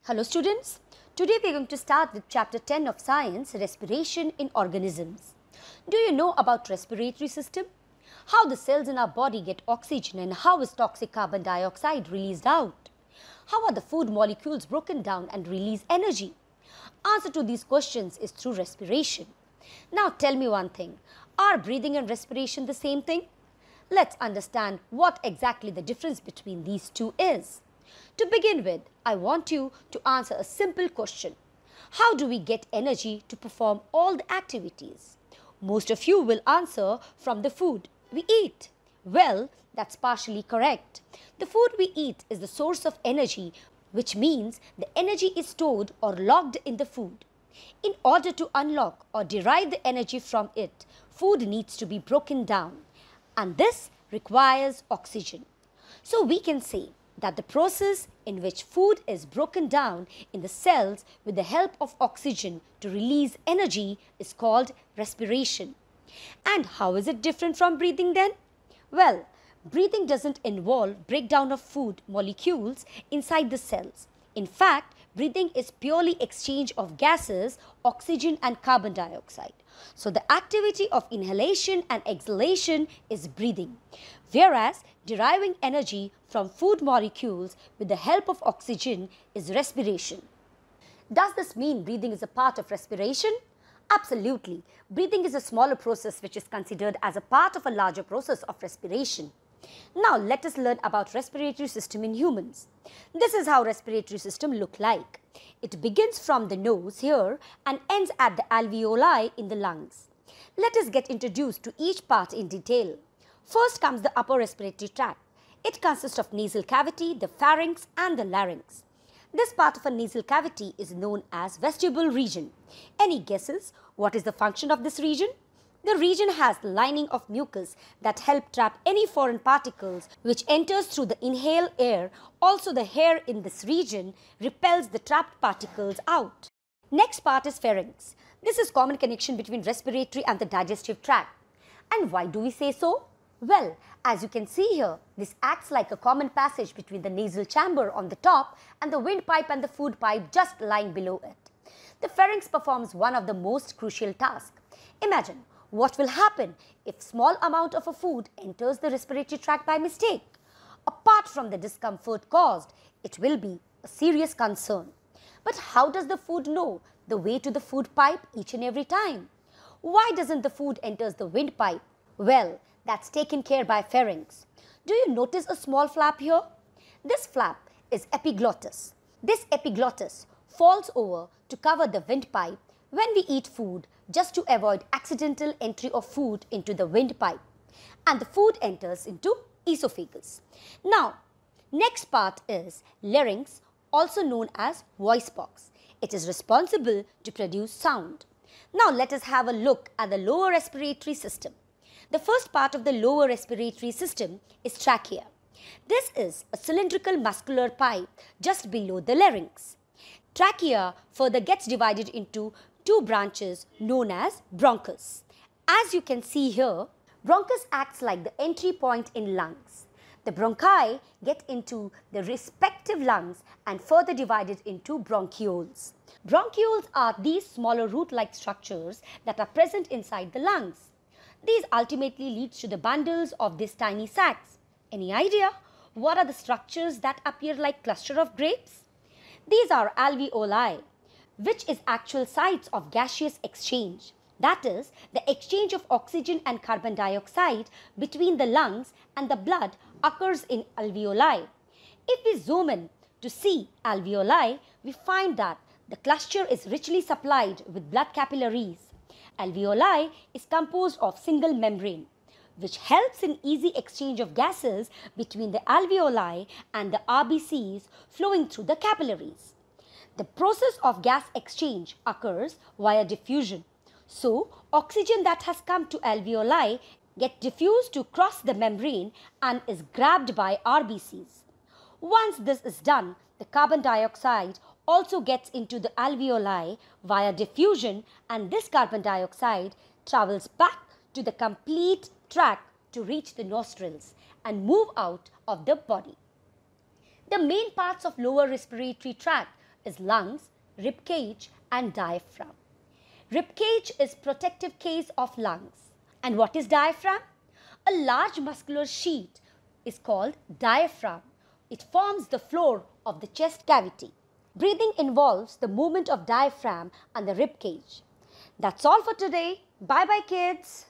Hello students, today we are going to start with chapter 10 of science, respiration in organisms. Do you know about respiratory system? How the cells in our body get oxygen and how is toxic carbon dioxide released out? How are the food molecules broken down and release energy? Answer to these questions is through respiration. Now tell me one thing, are breathing and respiration the same thing? Let's understand what exactly the difference between these two is. To begin with, I want you to answer a simple question. How do we get energy to perform all the activities? Most of you will answer from the food we eat. Well, that's partially correct. The food we eat is the source of energy, which means the energy is stored or locked in the food. In order to unlock or derive the energy from it, food needs to be broken down, and this requires oxygen. So we can say that the process in which food is broken down in the cells with the help of oxygen to release energy is called respiration. And how is it different from breathing then? Well, breathing doesn't involve breakdown of food molecules inside the cells. In fact, breathing is purely exchange of gases, oxygen and carbon dioxide. So the activity of inhalation and exhalation is breathing, whereas deriving energy from food molecules with the help of oxygen is respiration. Does this mean breathing is a part of respiration? Absolutely. Breathing is a smaller process which is considered as a part of a larger process of respiration. Now let us learn about respiratory system in humans. This is how respiratory system look like. It begins from the nose here and ends at the alveoli in the lungs. Let us get introduced to each part in detail. First comes the upper respiratory tract. It consists of nasal cavity, the pharynx and the larynx. This part of a nasal cavity is known as vestibule region. Any guesses what is the function of this region? The region has the lining of mucus that help trap any foreign particles which enters through the inhaled air. Also the hair in this region repels the trapped particles out. Next part is pharynx. This is common connection between respiratory and the digestive tract. And why do we say so? Well, as you can see here, this acts like a common passage between the nasal chamber on the top and the windpipe and the food pipe just lying below it. The pharynx performs one of the most crucial tasks. Imagine what will happen if small amount of a food enters the respiratory tract by mistake. Apart from the discomfort caused, it will be a serious concern. But how does the food know the way to the food pipe each and every time? Why doesn't the food enter the windpipe? Well, that's taken care by pharynx. Do you notice a small flap here? This flap is epiglottis. This epiglottis falls over to cover the windpipe when we eat food, just to avoid accidental entry of food into the windpipe, and the food enters into esophagus. Now, next part is larynx, also known as voice box. It is responsible to produce sound. Now let us have a look at the lower respiratory system. The first part of the lower respiratory system is trachea. This is a cylindrical muscular pipe just below the larynx. Trachea further gets divided into two branches known as bronchus. As you can see here, bronchus acts like the entry point in lungs. The bronchi get into the respective lungs and further divided into bronchioles. Bronchioles are these smaller root-like structures that are present inside the lungs. These ultimately leads to the bundles of these tiny sacs. Any idea what are the structures that appear like cluster of grapes? These are alveoli, which is actual sites of gaseous exchange. That is, the exchange of oxygen and carbon dioxide between the lungs and the blood occurs in alveoli. If we zoom in to see alveoli, we find that the cluster is richly supplied with blood capillaries. Alveoli is composed of single membrane, which helps in easy exchange of gases between the alveoli and the RBCs flowing through the capillaries. The process of gas exchange occurs via diffusion. So, oxygen that has come to alveoli gets diffused to cross the membrane and is grabbed by RBCs. Once this is done, the carbon dioxide also gets into the alveoli via diffusion, and this carbon dioxide travels back to the complete tract to reach the nostrils and move out of the body. The main parts of lower respiratory tract is lungs, rib cage and diaphragm. Rib cage is protective case of lungs. And what is diaphragm? A large muscular sheet is called diaphragm. It forms the floor of the chest cavity. Breathing involves the movement of diaphragm and the rib cage. That's all for today. Bye bye kids.